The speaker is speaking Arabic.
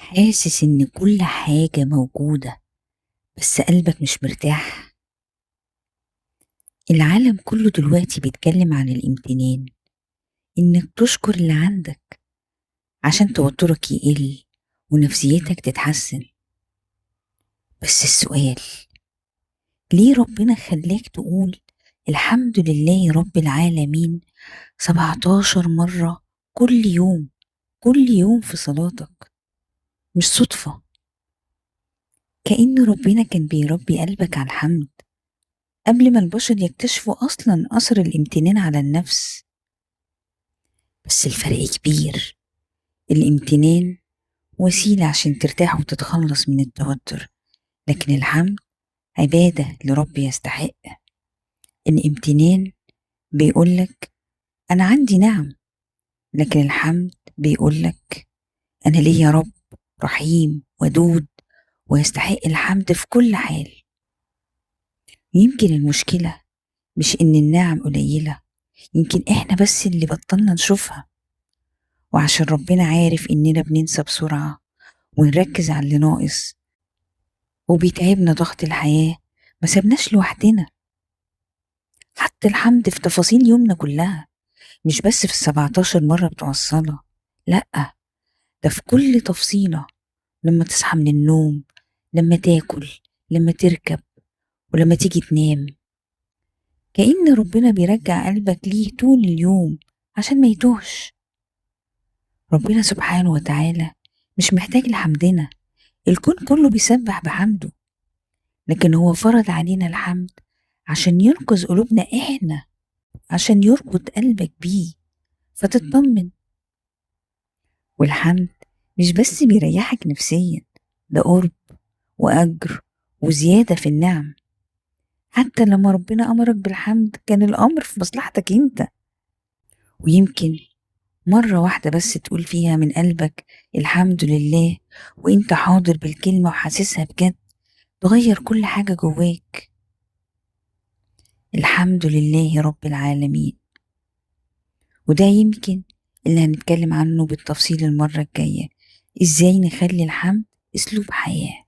حاسس إن كل حاجة موجودة بس قلبك مش مرتاح. العالم كله دلوقتي بيتكلم عن الامتنان، إنك تشكر اللي عندك عشان توترك يقل ونفسيتك تتحسن. بس السؤال، ليه ربنا خلاك تقول الحمد لله رب العالمين 17 مرة كل يوم؟ كل يوم في صلاتك مش صدفة، كأن ربنا كان بيربي قلبك على الحمد قبل ما البشر يكتشفوا أصلا أثر الامتنان على النفس. بس الفرق كبير، الامتنان وسيلة عشان ترتاح وتتخلص من التوتر، لكن الحمد عبادة لرب يستحق. الامتنان بيقولك أنا عندي نعم، لكن الحمد بيقولك أنا ليا رب رحيم ودود ويستحق الحمد في كل حال. يمكن المشكلة مش إن النعم قليلة، يمكن إحنا بس اللي بطلنا نشوفها، وعشان ربنا عارف إننا بننسى بسرعة ونركز على اللي ناقص وبيتعبنا ضغط الحياة، ما سبناش لوحدنا. حتى الحمد في تفاصيل يومنا كلها، مش بس في ال17 مرة بتوع الصلاة، لأ، ده في كل تفصيلة. لما تصحى من النوم، لما تاكل، لما تركب، ولما تيجي تنام، كأن ربنا بيرجع قلبك ليه طول اليوم عشان ما يتوهش. ربنا سبحانه وتعالى مش محتاج لحمدنا، الكون كله بيسبح بحمده، لكن هو فرض علينا الحمد عشان ينقذ قلوبنا احنا، عشان يربط قلبك بيه فتطمن. والحمد مش بس بيريحك نفسيا، ده قرب وأجر وزيادة في النعم. حتى لما ربنا أمرك بالحمد كان الأمر في مصلحتك انت. ويمكن مرة واحدة بس تقول فيها من قلبك الحمد لله وانت حاضر بالكلمة وحاسسها بجد، تغير كل حاجة جواك. الحمد لله رب العالمين، وده يمكن اللي هنتكلم عنه بالتفصيل المرة الجاية، ازاي نخلي الحمد اسلوب حياة.